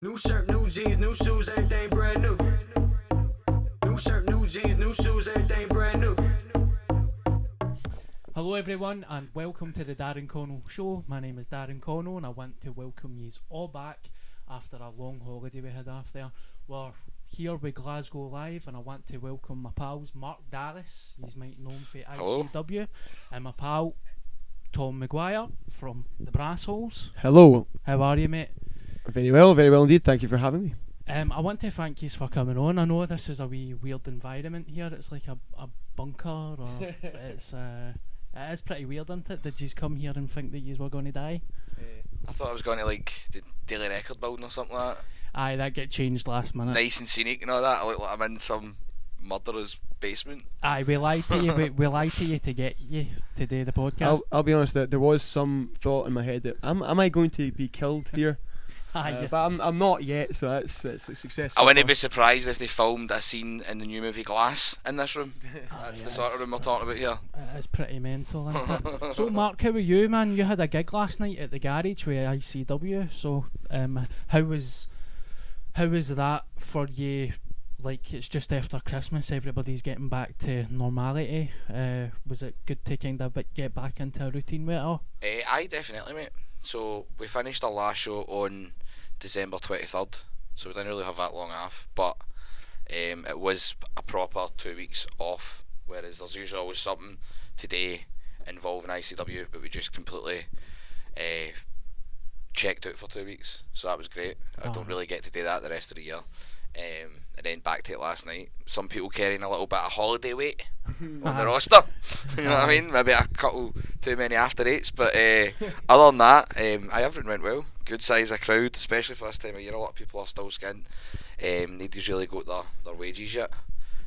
New shirt, new jeans, new shoes, everything brand new. New shirt, new jeans, new shoes, everything brand new. Hello everyone and welcome to the Darren Connell show. My name is Darren Connell and I want to welcome yous all back after a long holiday we had off there. We're here with Glasgow Live and I want to welcome my pals Mark Dallas, he's might known for ICW, and my pal Tom McGuire from the Brassholes. Hello. How are you, mate? Very well indeed. Thank you for having me. I want to thank you for coming on. I know this is a wee weird environment here. It's like a bunker, or it is pretty weird, isn't it? Did you come here and think that you were going to die? I thought I was going to like the Daily Record building or something like that. Aye, that get changed last minute. Nice and scenic and all that. I look like I'm in some murderer's basement. Aye, we lied to you. we lied to you to get you to do the podcast. I'll be honest. That there was some thought in my head that am I going to be killed here? But I'm not yet, so it's a success. I wouldn't be surprised if they filmed a scene in the new movie Glass in this room. That's the sort of room we're talking about here. It's pretty mental, isn't it? So Mark, how were you, man? You had a gig last night at the garage with ICW. So how was that for you? Like, it's just after Christmas, everybody's getting back to normality. Was it good to kind of get back into a routine with it all? Aye, definitely, mate. So we finished our last show on December 23rd, so we didn't really have that long off, but it was a proper 2 weeks off, whereas there's usually always something today involving ICW, but we just completely checked out for 2 weeks, so that was great. I don't really get to do that the rest of the year. And then back to it last night. Some people carrying a little bit of holiday weight on the roster. You know what I mean? Maybe a couple too many after eights, but other than that, everything went well. Good size of crowd, especially for this time of year. A lot of people are still skint. Nobody's really got their wages yet.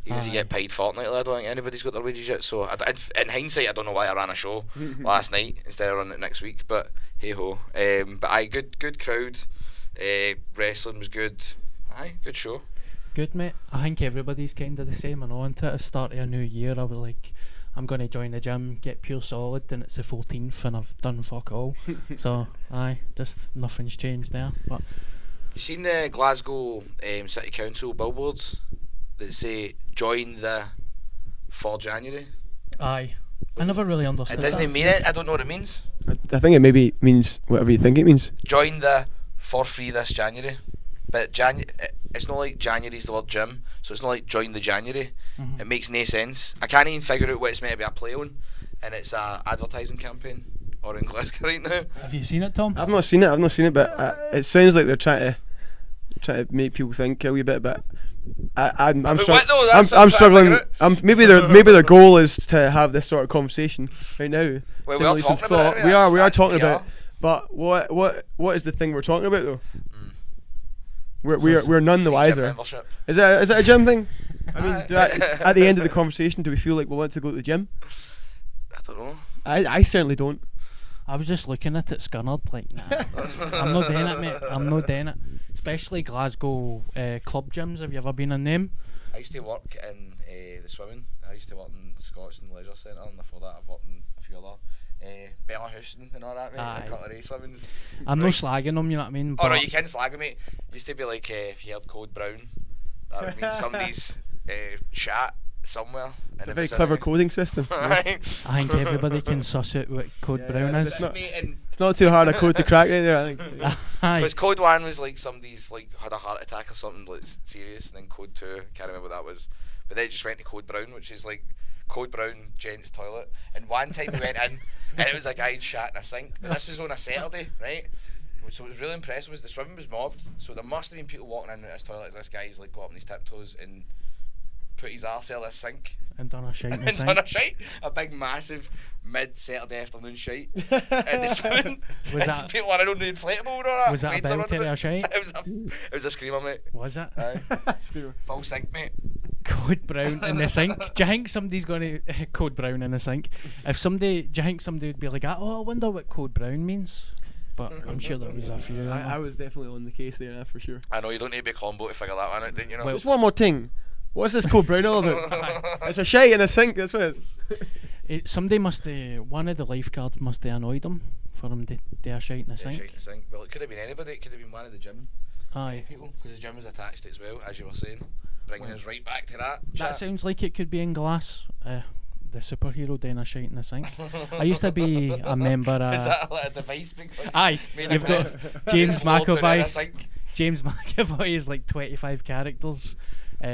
Even if you get paid fortnightly, I don't think anybody's got their wages yet. So in hindsight, I don't know why I ran a show last night instead of running it next week. But hey ho. But good crowd. Wrestling was good. Aye, good show. Good, mate. I think everybody's kind of the same and on to it. At the start of a new year, I was like, I'm going to join the gym, get pure solid, and it's the 14th and I've done fuck all. So, aye, just nothing's changed there. But you seen the Glasgow City Council billboards that say join the for January? Aye. I never really understood it doesn't mean it. I don't know what it means. I think it maybe means whatever you think it means. Join the for free this January. But it's not like January's the word gym, so it's not like join the January. It makes no sense. I can't even figure out what it's meant to be a play on, and it's a advertising campaign or in Glasgow right now. Have you seen it, Tom? I've not seen it, but it sounds like they're trying to make people think a wee bit. But I'm struggling. Maybe their goal is to have this sort of conversation right now. Well, we are talking about it. We are talking about it. But what is the thing we're talking about though? We're none the wiser. Is it a gym thing? I mean, at the end of the conversation, do we feel like we want to go to the gym? I don't know. I certainly don't. I was just looking at it scunnered, like, nah, I'm not doing it, mate. I'm not doing it. Especially Glasgow club gyms. Have you ever been in them? I used to work in the swimming. I used to work in Scotstoun Leisure Centre, and before that I've worked in a few other Bella Houston and all that, mate. A couple of race swimmings. I'm not slagging them, you know what I mean? Oh no, you can slag them, mate. Used to be like if you heard Code Brown, that would mean somebody's chat somewhere. It's a very clever coding system. I think everybody can suss out what Code Brown is. It's not too hard a code to crack right there, I think. Because Code 1 was like somebody's like had a heart attack or something like serious, and then Code 2, can't remember what that was. But then it just went to Code Brown, which is like Code Brown gents toilet. And one time we went in and it was a guy who'd shat in a sink, but this was on a Saturday, right? So what was really impressive was the swimming was mobbed, so there must have been people walking in this toilet as this guy's like got up on his tiptoes and put his arse out of this sink and done a shite in the and sink. done a shite, a big massive mid-Saturday afternoon shite in the swimming. And people are around the inflatable and all that. Was that a belter or shite? It was a screamer, mate. Was it? Aye. Full sink, mate. Code Brown in the sink. Do you think somebody's going to Code Brown in the sink? Do you think somebody would be like, oh, I wonder what Code Brown means? But I'm sure there was a few. I was definitely on the case there, for sure. I know, you don't need to be Columbo to figure that one out, didn't you know? Well, just one more thing. What's this Code Brown all about? It's a shite in a sink, that's what it is. Somebody one of the lifeguards must have annoyed him for him to do a shite in the sink. Shite in the sink. Well, it could have been anybody. It could have been one of the gym Aye. People, because the gym was attached to it as well, as you were saying, bringing us right back to that. That sounds like it could be in Glass. The superhero doing a shite in the sink. I used to be a member. Is that like a device? Because Aye, you've got James McAvoy. McAvoy. James McAvoy is like 25 characters.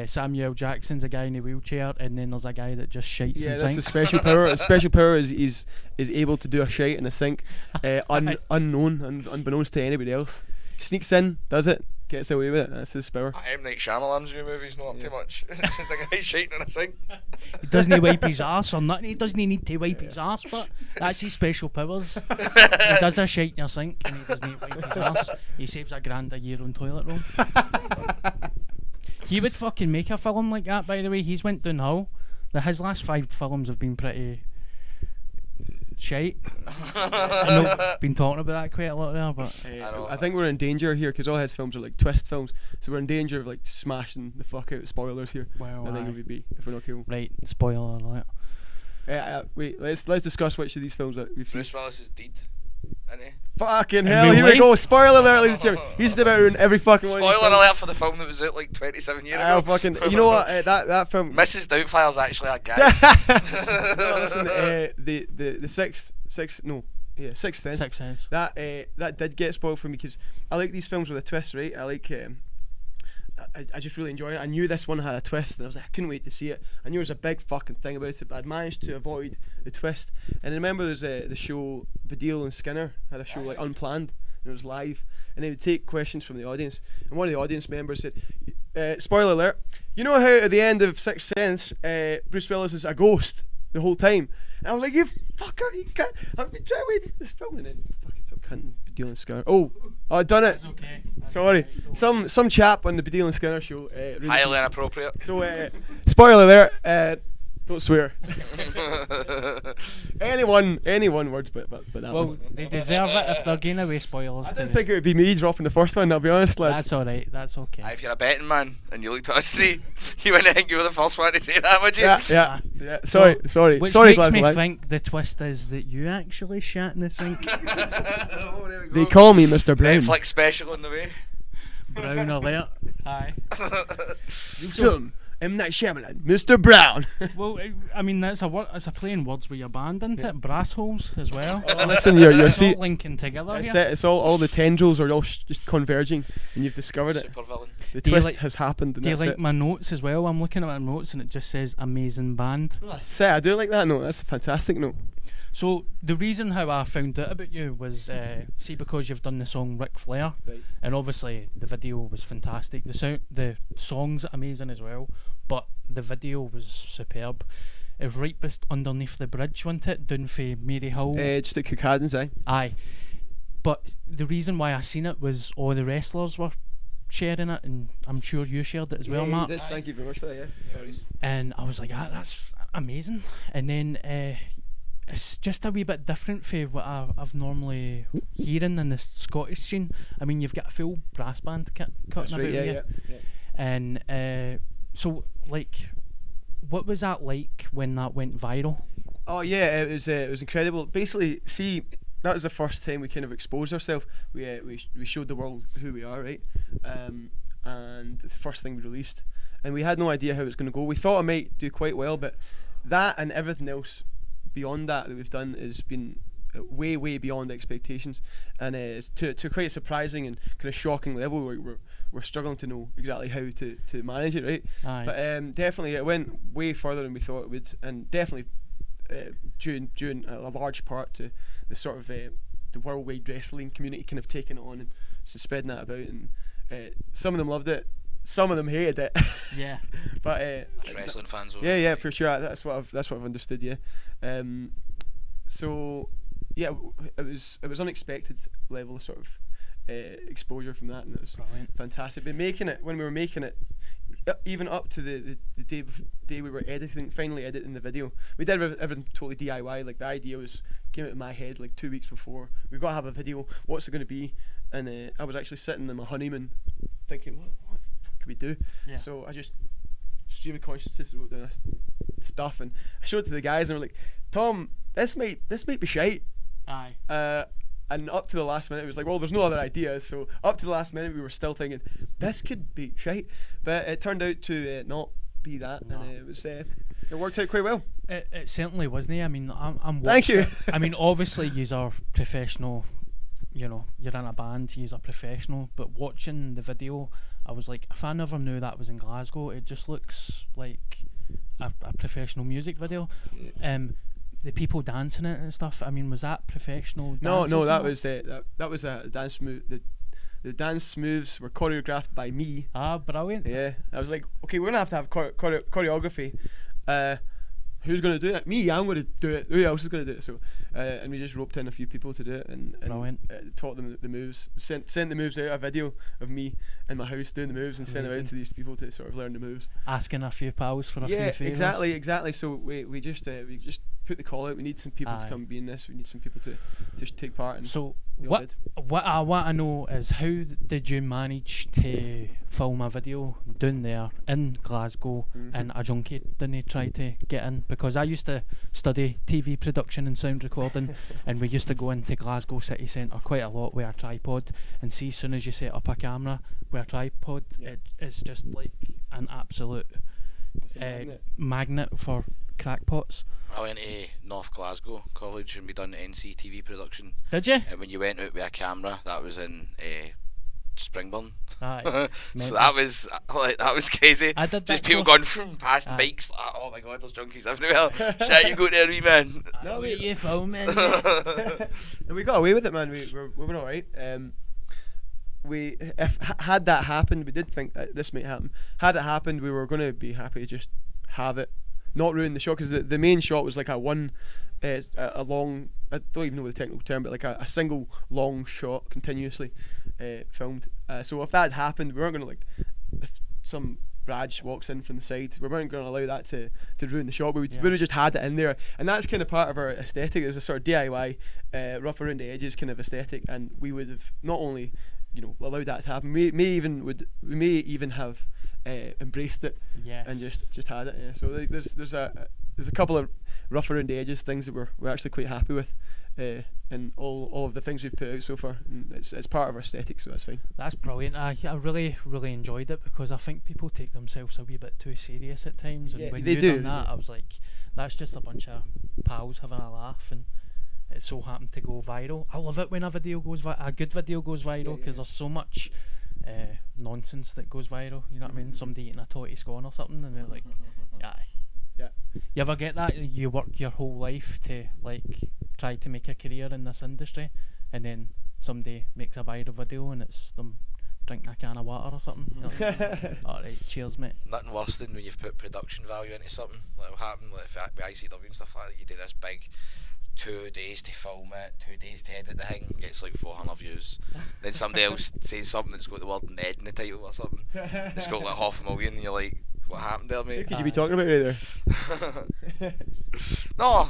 Samuel Jackson's a guy in a wheelchair, and then there's a guy that just shites in Yeah, that's the sinks. special power. His special power is he's able to do a shite in a sink, unknown and unbeknownst to anybody else. Sneaks in, does it, gets away with it. That's his power. M. Night Shyamalan's new movie's not up too much. The guy's shiting in a sink. He doesn't wipe his arse or nothing. He doesn't need to wipe his arse, but that's his special powers. He does a shite in your sink and he doesn't wipe his arse. He saves £1,000 a year on toilet roll. He would fucking make a film like that, by the way. He's went downhill. His last 5 films have been pretty shite. I know been talking about that quite a lot there, but I think we're in danger here because all his films are like twist films, so we're in danger of like smashing the fuck out of spoilers here. well, I think it would be if we're not careful. right, spoiler alert. Wait, let's discuss which of these films that we've seen. Bruce Willis is dead, isn't he? Fucking In hell! real Here we life? go. Spoiler alert, ladies and gentlemen. He's about to ruin every fucking one. Spoiler alert for the film that was out like 27 years Oh, ago. fucking! You know what? That film. Mrs. Doubtfire's actually a guy. No, listen, the sixth sense. Sixth Sense. That did get spoiled for me because I like these films with a twist, right? I like. I just really enjoy it. I knew this one had a twist, and I was like, I couldn't wait to see it. I knew there was a big fucking thing about it, but I'd managed to avoid the twist. And I remember there's the show Baddiel and Skinner had a show like unplanned, and it was live, and they would take questions from the audience. And one of the audience members said, "Spoiler alert! You know how at the end of Sixth Sense, Bruce Willis is a ghost the whole time?" And I was like, "You fucker! You can't! I've been trying to wait for this film, and then fucking some cunt Baddiel and Skinner. Oh, I done it. That's okay. Sorry, some chap on the Baddiel and Skinner show. Really Highly inappropriate. so, spoiler alert. Don't swear. any one words, but that Well, one. they deserve it if they're giving away spoilers. I didn't think it would be me dropping the first one. I'll be honest, lads. That's alright. That's okay. If you're a betting man and you looked at us three, you wouldn't think you were the first one to say that, would you? Yeah. Sorry. Which Sorry, makes me Glasgow. think the twist is that you actually shat in the sink. Oh, there we go. They call me Mr. Brown. Netflix special on the way. Brown alert. Aye. Film. M. Night Shyamalan, Mr. Brown. Well, I mean that's a play in words with your band, isn't it? Brassholes as well. Oh, listen, you're It's all see. linking together It's, here. it's all the tendrils are all just converging, and you've discovered it. Super villain. The Do you twist like- has happened, and Do you that's like it. my notes as well? I'm looking at my notes and it just says amazing band. I do like that note. That's a fantastic note. So the reason how I found out about you was see because you've done the song Ric Flair, Right. and obviously the video was fantastic. The song's amazing as well, but the video was superb. It was right underneath the bridge, wasn't it? Down for Mary Hill. Just at Cookadden's, aye. Aye. But the reason why I seen it was all the wrestlers were sharing it, and I'm sure you shared it as well, Mark. Thank you very much for that. Yeah. And I was like, that's amazing. And then it's just a wee bit different from what I've normally hearing in the Scottish scene. I mean, you've got a full brass band cutting That's right. about Yeah. here. And so, like, what was that like when that went viral? Oh yeah, it was incredible. Basically, see, that was the first time we kind of exposed ourselves. We showed the world who we are, right? And it's the first thing we released, and we had no idea how it was going to go. We thought it might do quite well, but that and everything else beyond that we've done has been way beyond expectations, and it's to quite a surprising and kind of shocking level where we're struggling to know exactly how to manage it, right? Aye. But definitely it went way further than we thought it would, and definitely due a large part to the sort of the worldwide wrestling community kind of taking it on and spreading that about, and some of them loved it, some of them hated it. Yeah. But It's wrestling fans. yeah, for sure. That's what I've understood. Yeah. So yeah, it was unexpected level of sort of exposure from that, and it was Brilliant. fantastic. But when we were making it, even up to the day we were finally editing the video, we did everything totally DIY. Like the idea came out in my head like 2 weeks before. We've got to have a video. What's it going to be? And I was actually sitting in my honeymoon, thinking, what the fuck can we do? Yeah. So I just stream of consciousness wrote down this stuff, and I showed it to the guys, and we're like, Tom, this might be shite. Aye. And up to the last minute, it was like, well, there's no other ideas. So up to the last minute, we were still thinking this could be shite, but it turned out to not be that, and it was it worked out quite well. It certainly wasn't. I mean, I'm Thank you. I mean, obviously, you are professional. You know, you're in a band. You're professional. But watching the video, I was like, if I never knew that was in Glasgow, it just looks like a professional music video. The people dancing it and stuff. I mean, was that professional? No, dances that and was that was a dance move. The dance moves were choreographed by me. Ah, brilliant. Yeah, I was like, okay, we're gonna have to have choreography. Who's gonna do it? Me. I'm gonna do it. Who else is gonna do it? So, and we just roped in a few people to do it, and taught them the moves. Sent the moves out, a video of me in my house doing the moves, and sent it out to these people to sort of learn the moves. Asking a few pals for a few favours. Yeah, exactly. So we just put the call out. We need some people to come be in this. We need some people to take part. And so what I want to know is, how did you manage to film a video down there in Glasgow and a junkie didn't try to get in? Because I used to study TV production and sound recording and we used to go into Glasgow city centre quite a lot with a tripod, and see, as soon as you set up a camera with a tripod, it's just like an absolute magnet for crackpots. I went to North Glasgow College and we done NCTV production. Did you? And when you went out with a camera, that was in Springburn. Aye. So that was crazy. I did just that people course. going from past bikes. Like, oh my god, there's junkies everywhere. So you go there, wee man. No, what are you filming? And we got away with it, man. We were all right. Had that happened, we did think that this might happen. Had it happened, we were going to be happy to just have it, not ruin the shot, because the main shot was like a long, I don't even know the technical term, but like a single long shot continuously filmed. So if that had happened, we weren't going to, like, if some Raj walks in from the side, we weren't going to allow that to ruin the shot. We would have just had it in there, and that's kind of part of our aesthetic. There's a sort of DIY, rough around the edges kind of aesthetic, and we would have not only allowed that to happen, we may even have embraced it, and just had it. Yeah. So there's a couple of rough around the edges things that we're actually quite happy with, and all of the things we've put out so far. And it's part of our aesthetic, so that's fine. That's brilliant. I really enjoyed it, because I think people take themselves a wee bit too serious at times, and when you done that, I was like, that's just a bunch of pals having a laugh, and it so happened to go viral. I love it when a good video goes viral, because there's so much nonsense that goes viral. You know what I mean? Somebody eating a totty scone or something, and they're like, yeah. You ever get that? You work your whole life to like try to make a career in this industry, and then somebody makes a viral video and it's them drinking a can of water or something. You're like, alright, cheers, mate. Nothing worse than when you've put production value into something. Like what happened with ICW and stuff like that. You do this big 2 days to film it, 2 days to edit the thing, gets like 400 views. Then somebody else says something that's got the word Ned in the title or something, and it's got like 500,000, and you're like, what happened there, mate? Who could you be talking about right there? No,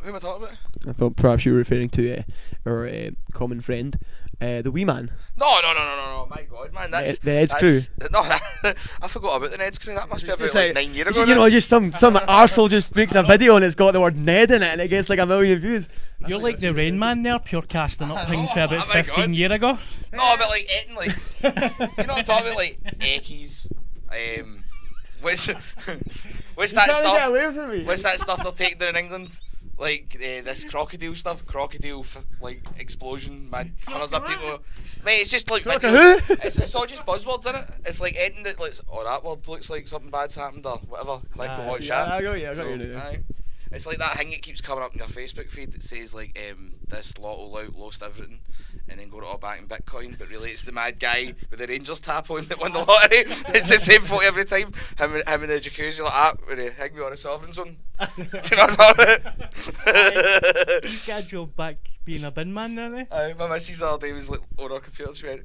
who am I talking about? I thought perhaps you were referring to our common friend, the wee man. No, my god, man, that's the Ned's crew. No, I forgot about the Ned's crew. That must be about like 9 years ago. You know, just some arsehole just makes a video and it's got the word Ned in it and it gets like 1 million views. You're like the Rain Man there, pure casting up things for about 15 years ago. No, but like eating, like, you know what I'm talking about, like Eckies, what's that stuff? What's that stuff they're taking down in England? Like this crocodile stuff, like explosion, mad hundreds of people. Mate, it's just like videos. It's all just buzzwords, isn't it? It's like anything that looks, that word looks like something bad's happened or whatever. Click and watch that. I got you. It's like that thing that keeps coming up in your Facebook feed that says like this lotto lost everything, and then got it all back in Bitcoin, but really it's the mad guy with the Rangers tap on that won the lottery. It's the same photo every time. Him in the jacuzzi like that with the hang me on a sovereign zone. Do you know what I'm talking about? You got a job back being a bin man now, eh? My missus the other day was like on her computer, she went,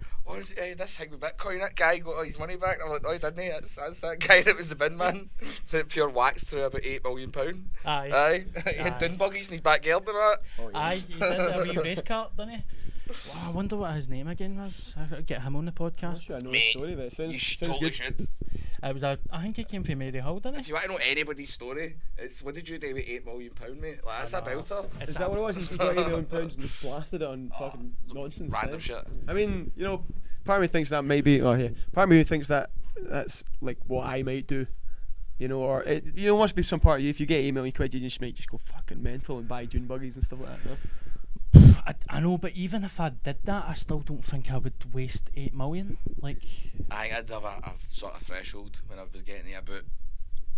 this thing with Bitcoin, that guy got all his money back. I'm like, didn't he? That's that guy that was the bin man that pure waxed through about £8 million. Aye. He had dune buggies in his backyard and that. Aye, he did a wee race cart, didn't he? Wow, I wonder what his name again was. I gotta get him on the podcast. I know the story, but it sounds totally good. should. I think it came from Mary Hull, didn't If it? you want to know anybody's story, it's what did you do with £8 million, mate? Like, that's a belter. Is that what it was? He got £8 million and just blasted it on fucking nonsense. Random shit. I mean, you know, part of me thinks that maybe. Oh yeah, part of me thinks that that's like what I might do. You know, or you know, must be some part of you. If you get £8 million, you just might just go fucking mental and buy Dune buggies and stuff like that. No? I know, but even if I did that, I still don't think I would waste 8 million. Like, I think I'd have a sort of threshold when I was getting to about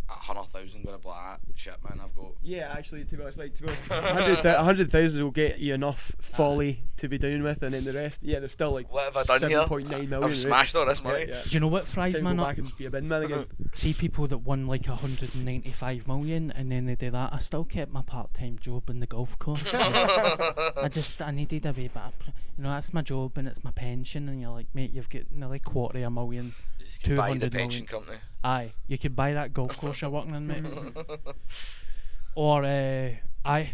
100,000 with a black shit, man. I've got. Yeah, actually, to be honest, 100,000 will get you enough folly to be down with, and then the rest, yeah, there's still like What have I done here? 7.9 million. I've smashed all this money. Yeah. do you know what thrives Time man to go up? back and be a bin man again. See people that won like 195 million and then they do that. I still kept my part-time job in the golf course. I needed a wee bit of, you know, that's my job and it's my pension, and you're like, mate, you've got nearly $250,000. You can buy the 200 pension million. company. Aye, you could buy that golf course you're working in, mate. Or aye,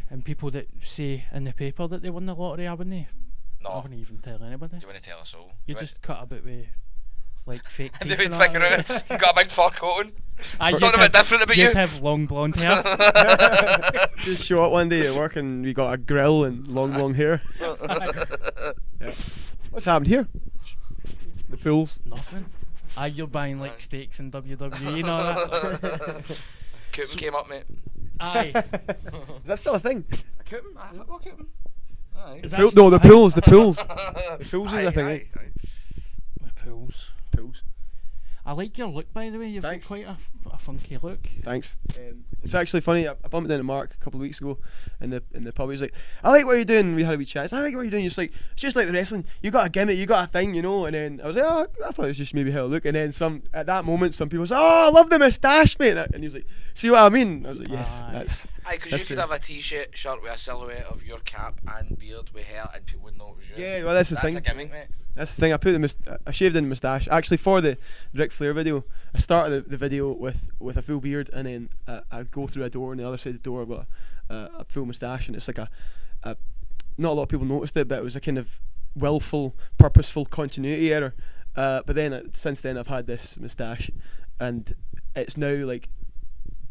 and people that say in the paper that they won the lottery, I wouldn't even tell anybody. You want to tell us all? You just cut about with like fake And teeth. they would and figure that. out you got a big fur coat on. Aye, Something a bit different about you'd you. have long blonde hair. Just show up one day at work and we got a grill and long hair. Yeah. What's happened here? The pools. Nothing. Aye, you're buying like steaks in WWE, you know that. Coupon came up, mate. Aye. Is that still a thing? A coupon? A football coupon? Aye. Is that No, the aye, pools. The pools is a thing. Aye. The pools. Pools. I like your look, by the way. You've Thanks. got quite a funky look. Thanks. It's actually funny. I bumped into Mark a couple of weeks ago in the pub. He's like, "I like what you're doing." We had a wee chat. I like what you're doing. It's just like the wrestling. You got a gimmick. You got a thing, you know. And then I was like, "Oh, I thought it was just maybe how I look." And then at that moment, some people said, "Oh, I love the moustache, mate." And he was like, "See what I mean?" I was like, "Yes, Aye. that's." Aye, because you could have a t-shirt shirt with a silhouette of your cap and beard with hair, and people wouldn't know it was you. Yeah, well, that's the That's thing. a gimmick, mate. That's the thing. I shaved in the moustache. Actually, for the Ric Flair video, I started the video with a full beard, and then I go through a door, and the other side of the door I've got a full moustache, and it's like a not a lot of people noticed it, but it was a kind of willful, purposeful continuity error. But then since then I've had this moustache, and it's now like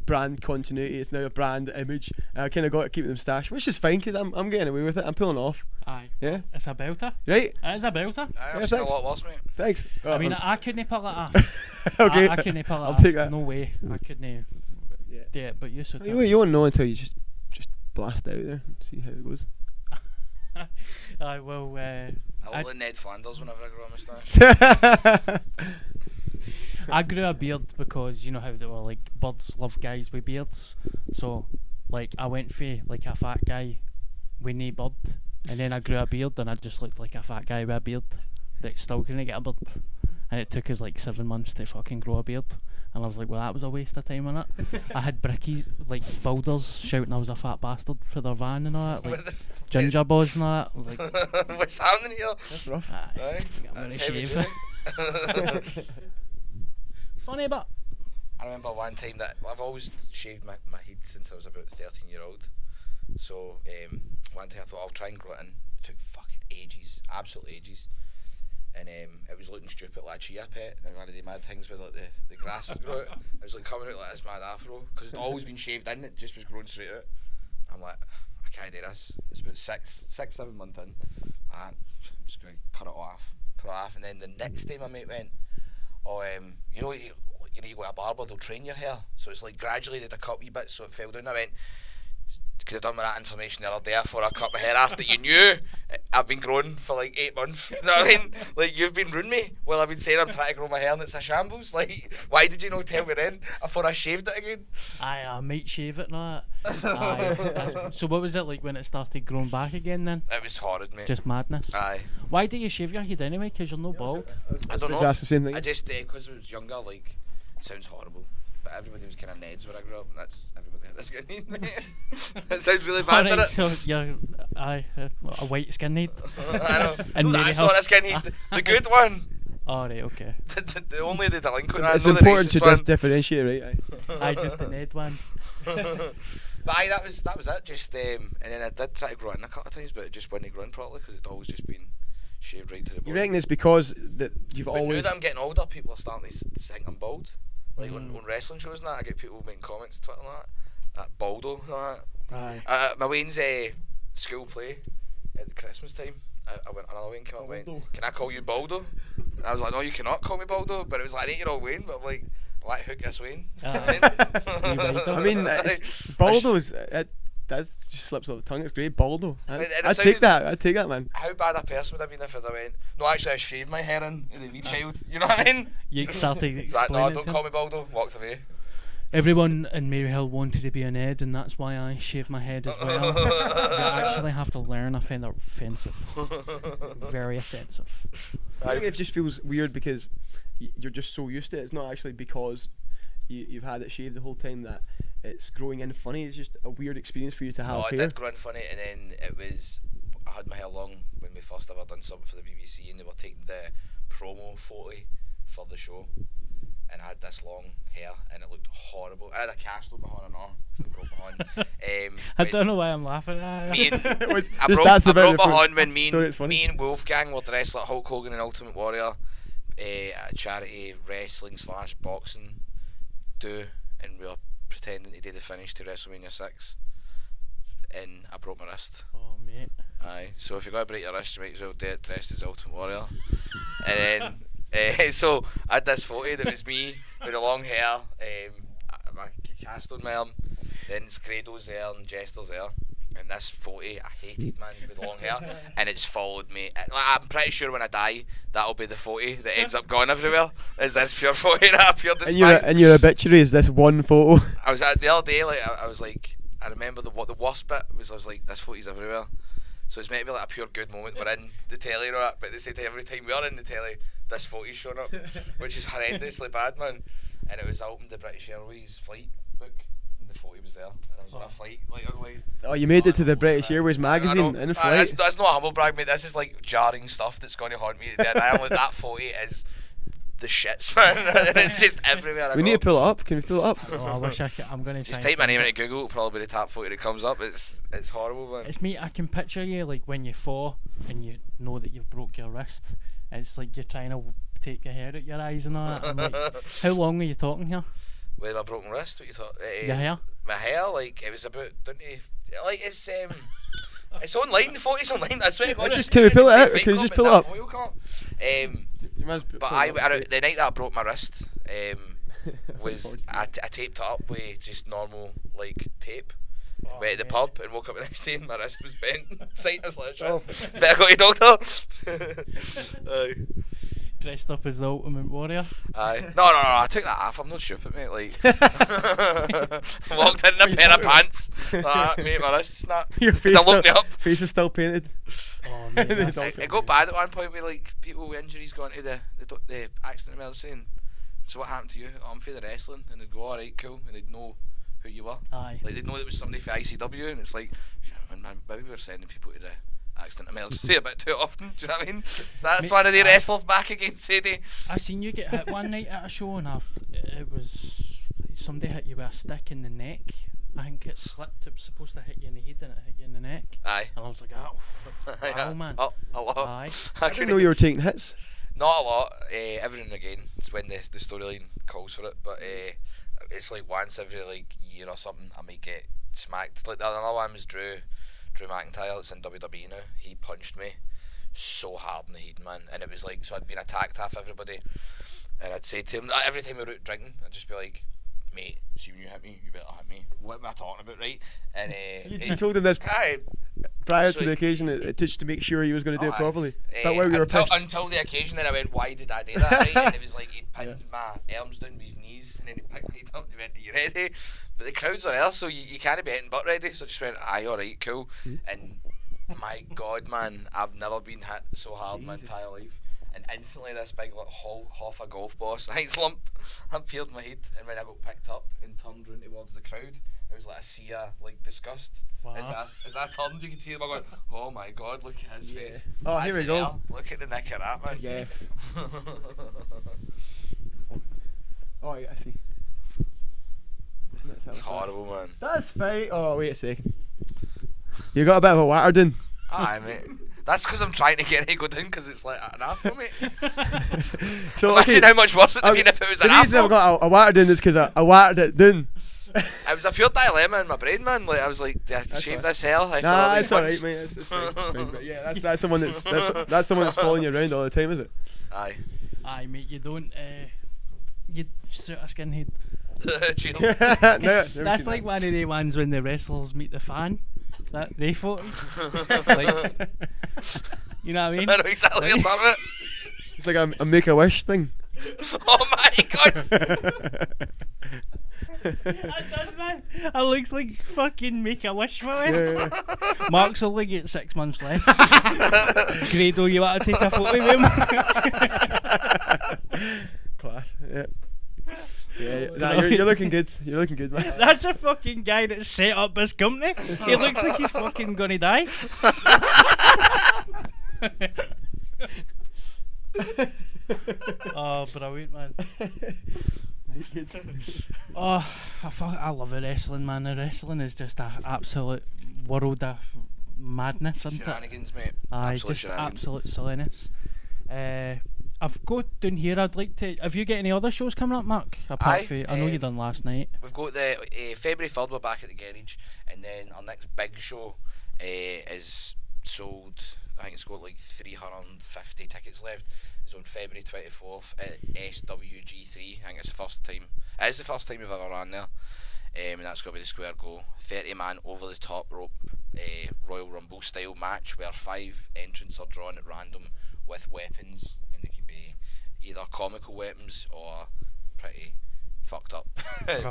brand continuity. It's now a brand image. And I kind of got to keep the moustache, which is fine because I'm getting away with it. I'm pulling off. Aye. Yeah. It's a belter. Right. It is a belter. Aye, I've Yeah, seen a thanks. lot worse, mate. Thanks. I mean, I couldn't pull it off. Okay. I couldn't pull it I'll off. take that. No way. I couldn't Yeah. do it, but you should. You won't know until you just blast out there and see how it goes. I will. I I- look like Ned Flanders whenever I grow a moustache. I grew a beard because you know how they were like birds love guys with beards. So like I went for like a fat guy with no beard, and then I grew a beard and I just looked like a fat guy with a beard that still couldn't get a beard. And it took us like 7 months to fucking grow a beard. And I was like, well, that was a waste of time on it. I had brickies, like builders, shouting I was a fat bastard for their van and all that, like ginger boys and all that. I was like, What's happening here? That's rough. aye, Aye, I'm gonna that's heavy shave duty. it. Funny, but I remember one time that I've always shaved my head since I was about 13-year-old. So one time I thought I'll try and grow it in. It took fucking ages, absolute ages. And it was looking stupid like a chia pet, and one of the mad things with like the grass would grow out. It was like coming out like this mad afro because it'd always been shaved in. It just was growing straight out. I'm like, I can't do this. It's about 7 months in. I'm just gonna cut it off. And then the next day my mate went, oh, you know you go to a barber, they'll train your hair, so it's like gradually they'd cut wee bits so it fell down. I went, could have done with that information the other day before I cut my hair after you knew I've been growing for like 8 months. You know what I mean? Like, you've been ruining me. Well, I've been saying I'm trying to grow my hair and it's a shambles. Like, why did you not tell me then before I shaved it again? aye, I might shave it and all that. Aye, so what was it like when it started growing back again then? It was horrid, mate. Just madness. Aye. Why do you shave your head anyway? Because you're no bald. I don't Just know. ask the same thing. I just, because I was younger, like, it sounds horrible. But everybody was kind of Neds when I grew up, and that's everybody had this skinhead, mate. It sounds really bad, Alright, doesn't so you're a white skinhead. I know. And No, Mary that's not Hill. a skinhead. The good one. Alright, okay. The only the delinquent. It's not the important to racist one. differentiate, right? Aye, just the Ned ones. But aye, that was it. Just and then I did try to grow it in a couple of times, but it just wasn't growing properly because it'd always just been shaved right to the bottom. You reckon it's because that you've But now always. that I'm getting older, people are starting to think I'm bald. Like on wrestling shows and that, I get people making comments on Twitter like that Baldo and all that. Aye. My Wayne's school play at the Christmas time, I went, another Wayne came up and went, can I call you Baldo? And I was like, no, you cannot call me Baldo. But it was like an 8-year-old Wayne, but I'm like, why hook this Wayne? I mean, Baldo's, that just slips off the tongue. It's great, Baldo. I'd take that, man. How bad a person would I been if I'd went, no, actually I shaved my hair in the wee child, you know what I mean? You started It's like, no, explaining don't call me Baldo, walked away. Everyone in Maryhill wanted to be an Ed, and that's why I shaved my head as well. You actually have to learn. I find that offensive. Very offensive. I think it just feels weird because you're just so used to it. It's not actually because you've had it shaved the whole time that it's growing in funny. It's just a weird experience for you to have No, hair. I did grow in funny, and then I had my hair long when we first ever done something for the BBC, and they were taking the promo photo for the show. And I had this long hair, and it looked horrible. I had a cast on my horn and all, because I broke my horn. I don't know why I'm laughing at it. I broke my horn when me and Wolfgang were dressed like Hulk Hogan and Ultimate Warrior at a charity wrestling / boxing do, and we were pretending to do the finish to WrestleMania 6, and I broke my wrist. Oh, mate. Aye, so if you're going to break your wrist, you might as well do it dressed as Ultimate Warrior. And then so I had this photo that was me with the long hair, my cast on my arm, then Scrado's there and Jester's there, and this photo I hated, man, with the long hair, and it's followed me. I'm pretty sure when I die, that'll be the photo that ends up going everywhere, is this pure photo that I pure despise. And your obituary is this one photo. I was the other day, like I was like, I remember the worst bit was I was like, this photo's everywhere. So it's meant to be like a pure good moment. We're in the telly, right? But they say every time we are in the telly, this photo's showing up, which is horrendously bad, man. And it was, I opened the British Airways flight book, and the photo was there. And I was on a flight, like I was like, oh, you made it to the British Airways magazine in a flight. That's not a humble brag, mate. This is like jarring stuff that's going to haunt me to death. I am like, that photo is the shits, man. And it's just everywhere. We need to pull it up. Can we pull it up? Oh, I wish I could. I'm gonna just type my name into Google. It'll probably be the top photo that comes up. It's horrible, man. It's me. I can picture you like when you fall and you know that you've broke your wrist. It's like you're trying to take your hair out your eyes and all that. I'm like, how long are you talking here? With my broken wrist, what you thought? Your hair? My hair, like it was about, like it's online. The photo's online. I swear to God. Can we pull it out? Can we just pull it up? But the night that I broke my wrist, was I taped it up with just normal like tape. Went to the pub and woke up the next day and my wrist was bent. Sight was like, better go to the doctor. Aye. Dressed up as the Ultimate Warrior. Aye. No, I took that off. I'm not stupid, mate. Like, walked in a pair of pants. Mate, my wrist snapped. Your face, face is still painted. Oh, man, it got bad at one point with like people with injuries going to the accident emergency. And so what happened to you? Oh, I'm for the wrestling, and they'd go, all right, cool, and they'd know who you were. Aye. Like they'd know it was somebody for ICW, and it's like, man, maybe we're sending people to the accident emergency a bit too often. Do you know what I mean? So that's one of the wrestlers back against today. I seen you get hit one night at a show, and it was somebody hit you with a stick in the neck. I think it slipped. It was supposed to hit you in the head, and it hit you in the neck. Aye. And I was like, wow, man. Oh, a lot. Aye. I didn't know you were taking hits. Not a lot. Every now and again, it's when the storyline calls for it. But it's like once every like year or something, I might get smacked. Like another one was Drew McIntyre. That's in WWE now. He punched me so hard in the head, man, and it was like, so I'd been attacked half everybody, and I'd say to him every time we were out drinking, I'd just be like, mate, see when you hit me, you better hit me. What am I talking about, right? And you told him this prior to the occasion, just to make sure he was going to do it properly. That way we were until the occasion, then I went, why did I do that? Right? And it was like he'd pinned my arms down with his knees, and then he picked me up and he went, are you ready? But the crowds are there, so you can't be hitting butt ready. So I just went, aye, alright, cool. And my God, man, I've never been hit so hard in my entire life. And instantly this big like half a golf ball size lump appeared in my head, and when I got picked up and turned round towards the crowd, it was like a sea of like disgust. Wow. As I turned, you could see them going, oh my God, look at his face. Oh, here we go. There. Look at the nick of that, man. Yes. Oh, yeah, I see. It's horrible, man. That's fine. Oh, wait a second. You got a bit of a Watterdon. Aye, mate. That's because I'm trying to get it to go down because it's like an afro, mate. So Imagine how much worse it'd have been if it was an the reason afro. I've got a water down is because I watered it down. It was a pure dilemma in my brain, man. Like I was like, do I shave this hair after all Nah, these it's alright, months? mate. It's fine, it's fine. But yeah, that's the one that's the one that's following you around all the time, is it? Aye. Aye, mate, you don't. You suit a skinhead. Cheers. Never That's seen like that. one of the ones when the wrestlers meet the fan. That they photos. Like, you know what I mean? I know exactly what you're talking about. It's like a Make-A-Wish thing. Oh my god! That does, man. It looks like fucking Make-A-Wish for it. Yeah. Mark's only got 6 months left. Grado, you want to take a photo with him? Class. Yeah. Yeah. Nah, you're looking good. You're looking good, man. That's a fucking guy that set up this company. He looks like he's fucking gonna die. Oh, brilliant, man. Oh, I love the wrestling, man. The wrestling is just an absolute world of madness, isn't it? Shenanigans, mate. Aye, Absolute just shenanigans. absolute silliness. I've got down here. I'd like to. Have you got any other shows coming up, Mark? Apart Aye, from, I know you done last night. We've got the February 3rd, we're back at the garage, and then our next big show is sold. I think it's got like 350 tickets left. It's on February 24th at SWG3. I think it's the first time. It is the first time we've ever ran there. And that's going to be the Square Go 30-man over the top rope Royal Rumble style match where 5 entrants are drawn at random with weapons, and they can be either comical weapons or pretty fucked up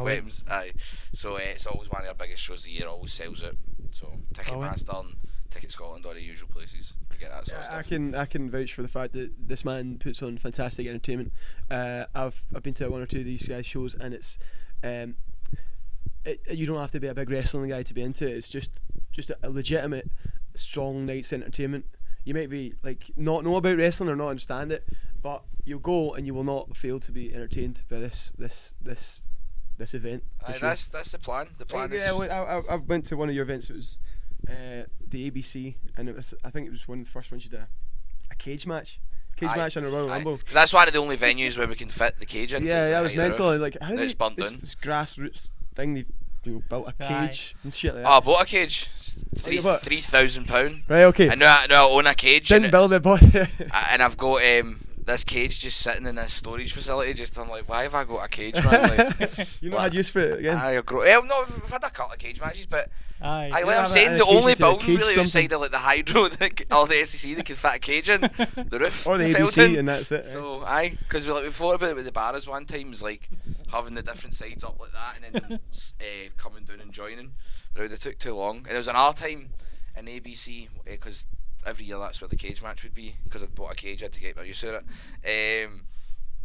weapons. Aye. So it's always one of our biggest shows of the year. Always sells it. So Ticketmaster and Ticket Scotland are the usual places to get that sort of stuff. I can vouch for the fact that this man puts on fantastic entertainment. I've been to one or two of these guys' shows, and it's you don't have to be a big wrestling guy to be into it. It's just a legitimate, strong night's entertainment. You might be like not know about wrestling or not understand it, but you'll go and you will not fail to be entertained by this event. Aye, sure. that's the plan. The plan is. Yeah, I went to one of your events. It was the ABC, and I think it was one of the first ones you did a cage match. Match on a Royal Rumble. Because that's one of the only venues where we can fit the cage in. Yeah, that was mental. Like, how it's burnt down. this grassroots thing they've built a cage and shit like that. Oh, I bought a cage. you bought? £3,000. Right, okay. I know I own a cage. Didn't and build it, but and I've got this cage just sitting in this storage facility. Just I'm like, why have I got a cage, man? Like, you not had use for it again. Well, no, we've had a couple of cage matches, but Aye. like Yeah, I'm saying, an the only occasion to building cage really something. outside of like the hydro or the SEC that can fit a cage in, the roof Or the fell ABC, down. and that's it. So because we thought about it with the bars one time, was like having the different sides up like that, and then coming down and joining. But it took too long, and there was another time in ABC because every year that's where the cage match would be, because I'd bought a cage, I had to get my use of it.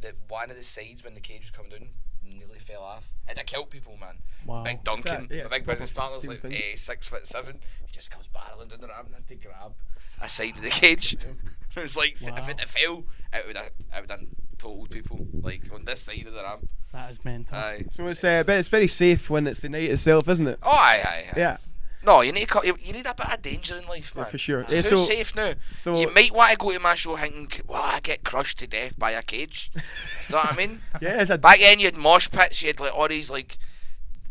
That one of the sides when the cage was coming down nearly fell off. It had killed people, man. Wow. Big Duncan, Yeah, my big it's business proper partner's steam like thing. 6'7". He just comes barreling down the ramp and I had to grab a side of the cage. It was like Wow. if it had fell, it would have done totaled people like on this side of the ramp. That is mental. Aye. So but it's very safe when it's the night itself, isn't it? Oh, aye. Yeah. No, you need you need a bit of danger in life, man. Yeah, for sure. It's Yeah, too so- safe now. so- You might want to go to my show thinking, well, I get crushed to death by a cage. You know what I mean? Yeah, it's a Back then you had mosh pits, you had like all these like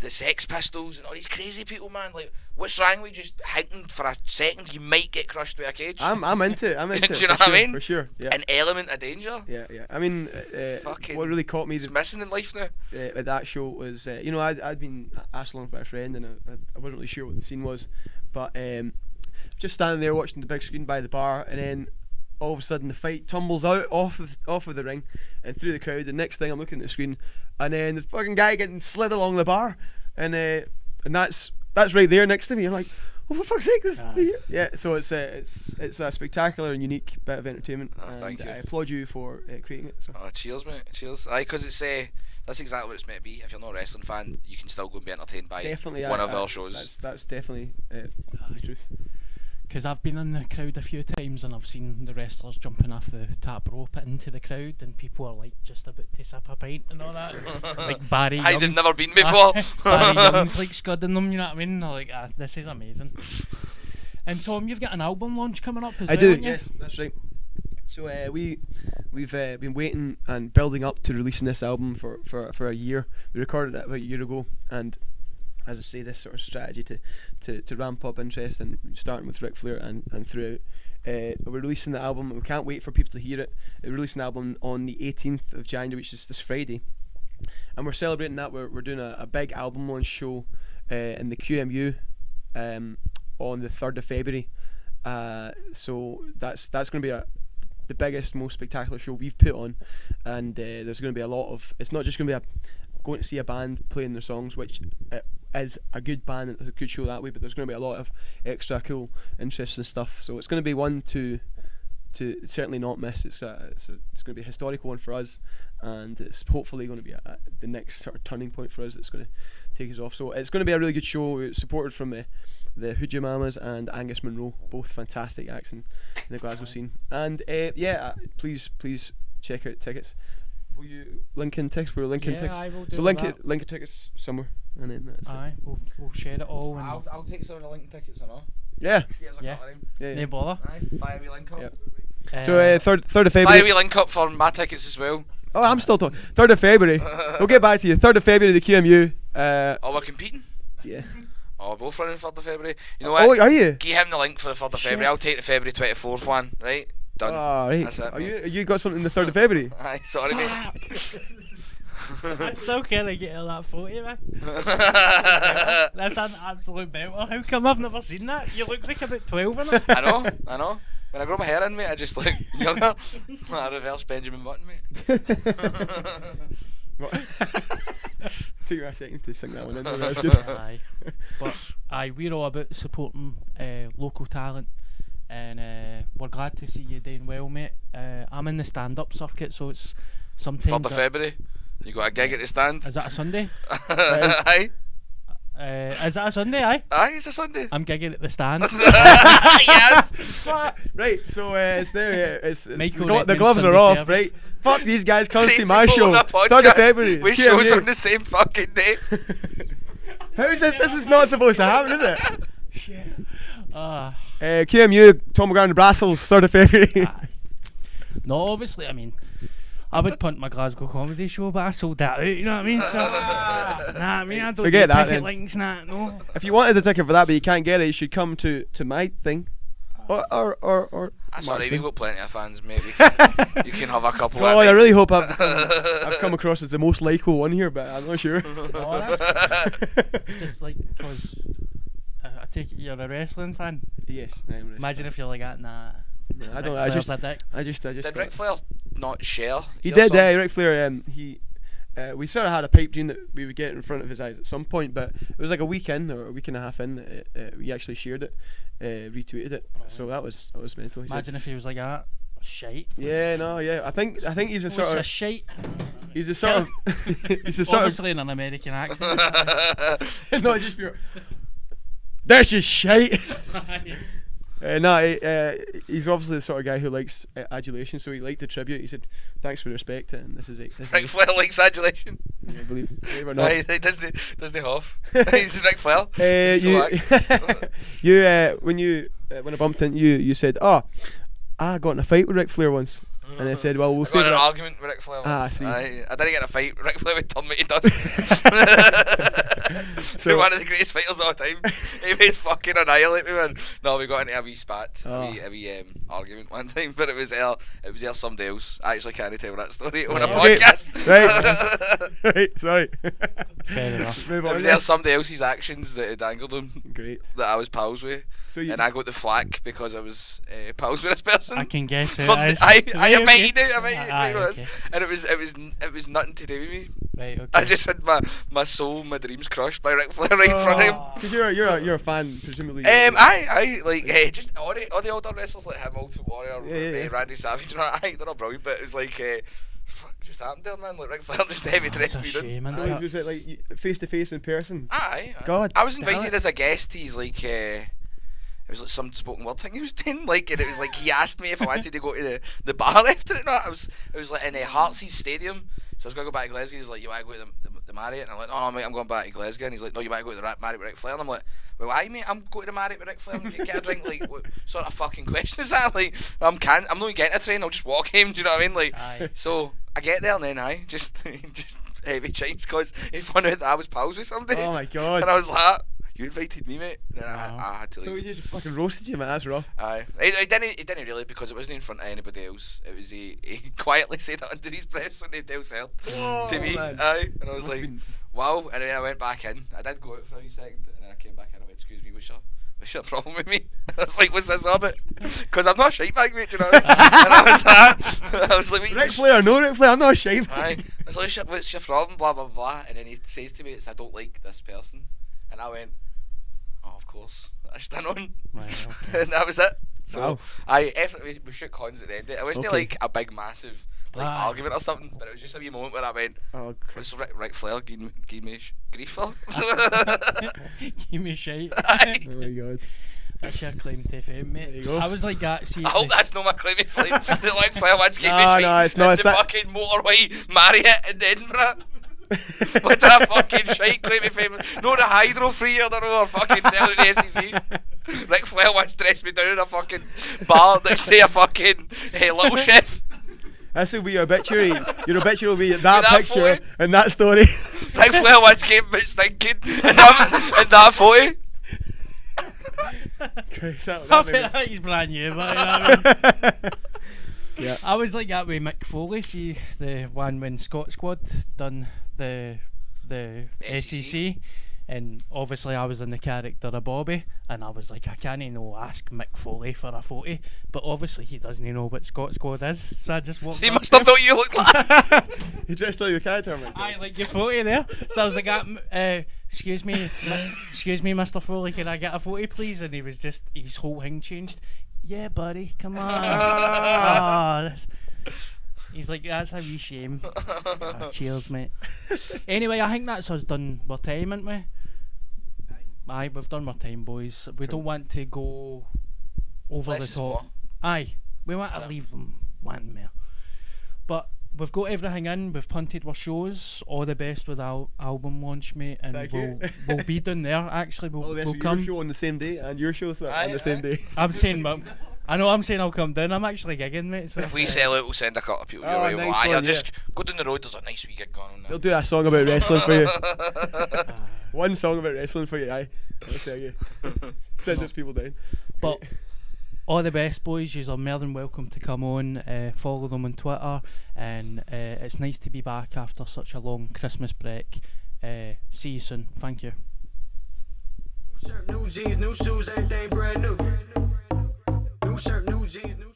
the Sex Pistols and all these crazy people, man. Like, what's wrong with just hinting for a second you might get crushed by a cage? I'm into it. I'm into it. Do you know for what I sure, mean? For sure. Yeah. An element of danger. Yeah. I mean, Fucking- what really caught me It's missing in life now. at that show was, I'd been asked along by a friend, and I wasn't really sure what the scene was, but just standing there watching the big screen by the bar, and then all of a sudden the fight tumbles out off of the ring and through the crowd. The next thing I'm looking at the screen, and then this fucking guy getting slid along the bar, and that's right there next to me. I'm like, oh, for fuck's sake, this. Yeah. So it's a spectacular and unique bit of entertainment, Oh, and thank you. I applaud you for creating it. So. Oh, cheers, mate. Cheers. Aye, because it's that's exactly what it's meant to be. If you're not a wrestling fan, you can still go and be entertained by Definitely, one of our shows. That's definitely the truth. Because I've been in the crowd a few times and I've seen the wrestlers jumping off the top rope into the crowd, and people are like just about to sip a pint and all that. Like Barry Young. I've never been before. Barry Young's like scudding them, you know what I mean? They're like, this is amazing. And Tom, you've got an album launch coming up as I well, do. haven't you? Yes, that's right. So we've been waiting and building up to releasing this album for a year. We recorded it about a year ago, and as I say, this sort of strategy to ramp up interest, and starting with Ric Flair and throughout. We're releasing the album, and we can't wait for people to hear it. We're releasing the album on the 18th of January, which is this Friday, and we're celebrating that. We're doing a big album launch show in the QMU on the 3rd of February. So that's going to be the biggest, most spectacular show we've put on, and there's going to be a lot of. It's not just going to be going to see a band playing their songs, which is a good band and it's a good show that way, but there's going to be a lot of extra cool, interesting stuff. So it's going to be one to certainly not miss. It's going to be a historical one for us, and it's hopefully going to be the next sort of turning point for us. That's going to take us off. So it's going to be a really good show. It's supported from the Hooja Mamas and Angus Monroe, both fantastic acts in the Glasgow scene. And please check out tickets. Will you link in tickets? We're linking tickets. I will do So that. link tickets somewhere, and then that's it. Aye, we'll share it all. And I'll take some of the link tickets, I know. Yeah. Yeah. Yeah. no bother. Aye, fire we link up. Yeah. So 3rd of February. Fire we link up for my tickets as well. Oh, I'm still talking. 3rd of February. We'll get back to you. 3rd of February, the QMU. Oh, we're competing? Yeah. Oh, we're both running 3rd of February. You know what? Oh, are you? Give him the link for the 3rd of February. I'll take the February 24th one, right? Done. Oh, right. That's it, Are mate. you got something the 3rd of February? Aye, sorry, mate. I still can't get all that photo, man. That's an absolute belter. How come I've never seen that? You look like about 12 in it. I know. When I grow my hair in, mate, I just look younger. I reverse Benjamin Button, mate. Took you a second to sing that one in. That's good. Aye. But we're all about supporting local talent, and we're glad to see you doing well, mate. I'm in the stand-up circuit, so it's sometimes 3rd of February. You got a gig at the stand? Is that a Sunday? Aye. Is that a Sunday? Aye. Aye, it's a Sunday. I'm gigging at the stand. Yes. Right, so it's now Michael the Redmond gloves are Sunday off, service. right? Fuck these guys, come see Three my people show. on a 3rd of February. We QMU. shows on the same fucking day. How is this? This is not supposed to happen, is it? Ah. QMU, Tom McGuire and the Brassholes, 3rd of February. No, obviously, I mean, I would punt my Glasgow comedy show, but I sold that out, you know what I mean? So, I don't Forget do that, ticket then. links, no. If you wanted a ticket for that, but you can't get it, you should come to my thing. Or That's Mark's alright, thing. we've got plenty of fans, mate. You can have a couple Oh, of I really hope I've come across as the most likable one here, but I'm not sure. Oh, that's just like, because I take it you're a wrestling fan. Yes, I'm Imagine if you're like that, nah. No, I don't. Ric I Flair's a dick. just. Did Ric Flair not share? He your did. song? Ric Flair. We sort of had a pipe dream that we would get in front of his eyes at some point, but it was like a week in or a week and a half in. We actually shared it, retweeted it. So that was mental. He said- Imagine if he was like that. Shite. Yeah, no, yeah. I think he's a What's sort a of. shite? He's a sort of. He's a sort Obviously in an American accent. of. Not just pure. This is shite. He's obviously the sort of guy who likes adulation, so he liked the tribute. He said, "Thanks for the respect," and this is it. Ric Flair likes adulation. I believe it or not. Aye, he does the Hoff. He's Ric Flair. He's When I bumped into you, you said, "Oh, I got in a fight with Ric Flair once," and I said, "Well, we'll I save got in an that." argument with Ric Flair Ah, I once. see. Aye, I didn't get in a fight. Ric Flair would turn me to dust. So- One of the greatest fighters of all time. He made fucking annihilate me, man. No, we got into a wee spat, Oh. a wee argument one time, but it was somebody else. I actually can't tell that story on a Okay. podcast. Right. Right. Sorry. Fair enough. Move It on. was somebody else's actions that had angered him Great. that I was pals with, So you. and I got the flack because I was pals with this person. I can guess who For it is. I Right, bet okay. you do. I bet you Aye, know this. okay. And it was nothing to do with me. Right, okay. I just had my soul, my dreams crushed by Ric Flair right in front of him. Because you're a fan, presumably. I like just all the older wrestlers like him, Ultimate Warrior, Yeah. Randy Savage. You know, I think they're all brilliant, but it was like, fuck, just happened there, man. Like Ric Flair just heavy It's dressed a me shame, down. isn't So it? was it like face to face in person? Aye. God I was damn invited it. as a guest. He's like, it was like some spoken word thing he was doing, like, and it was like he asked me if I wanted to go to the bar after it. No, it was like in Heartsease Stadium. So I was gonna go back to Glasgow. He's like, you want to go to the Marriott, and I'm like, no, mate, I'm going back to Glasgow. And he's like, no, you might go to the Marriott with Ric Flair. And I'm like, well, why, mate? I'm going to the Marriott with Ric Flair and get a drink. Like, what sort of fucking question is that? Like, I'm not even getting a train. I'll just walk him. Do you know what I mean? Like, so I get there and then just heavy change because he found out that I was pals with somebody. Oh my god. And I was like, you invited me, mate. And I had to leave. So he just fucking roasted you, man. That's rough. Aye. He didn't really, because it wasn't in front of anybody else. It was he quietly said it under his breath so nobody else heard. To me. Man. Aye. And I was like, wow. And then I went back in. I did go out for a second, and then I came back in and I went, excuse me, what's your problem with me? And I was like, what's this about? Because I'm not a shite bag, mate, do you know what I mean? And I was like, Ric Flair or no Ric Flair, I'm not a shite aye. bag. I was like, what's your problem? Blah, blah, blah. And then he says to me, I don't like this person. And I went, oh, of course. I stand on. Right, okay. And that was it. So Wow. we shook hands at the end. It wasn't Okay. like a big massive argument or something, but it was just a wee moment where I went, Oh, what's Ric Flair give me grief for? Give me shite. oh my god. That's your claim to fame, mate. There you go. I was like that. See, I hope that's not my claim to fame. The Ric Flair once gave me No, shite no, it's not. in It's the that- fucking motorway Marriott in Edinburgh. With a fucking shite claim to fame. No, the hydro free or fucking selling the SEC. Ric Flair once dressed me down in a fucking bar next to a fucking Little Chef. This will be your obituary. Your obituary will be that that picture photo? and that story. Ric Flair once gave me stinking in that photo. Christ, I that bet that he's brand new, but you know what I mean? Yeah. I was like that with Mick Foley. See the one when Scott Squad done the SEC, and obviously I was in the character of Bobby, and I was like, I can't ask Mick Foley for a photo, but obviously he doesn't know what Scott Squad is, so I just walked. He up must to have thought you looked like. You dressed like the character, man. I like your photo there. So I was like, excuse me, Mr. Foley, can I get a photo, please? And he was just, his whole thing changed. Yeah, buddy, come on. He's like, that's a wee shame. Cheers, mate. Anyway, I think that's us done our time, ain't we? Aye, we've done our time, boys. We don't want to go over Less the is top. more. Aye, we want to leave them wanting more. But we've got everything in. We've punted our shows. All the best with our album launch, mate. And Thank you. we'll be down there. Actually, All the we'll best we'll with come. your show on the same day and your show on Aye, the same aye. day. I'm saying, but I'm saying I'll come down. I'm actually gigging, mate. So If we sell out, we'll send a couple of people your Oh, way. nice Well, aye, one, I'll just go down the road. There's a nice wee gig going on They'll there. do a song about wrestling for you. One song about wrestling for you, aye. I'll tell you. Send those people down. But all the best, boys. You're more than welcome to come on. Follow them on Twitter, and it's nice to be back after such a long Christmas break. See you soon. Thank you. New shirt, new jeans, new shoes, everything brand new. New shirt, new jeans, new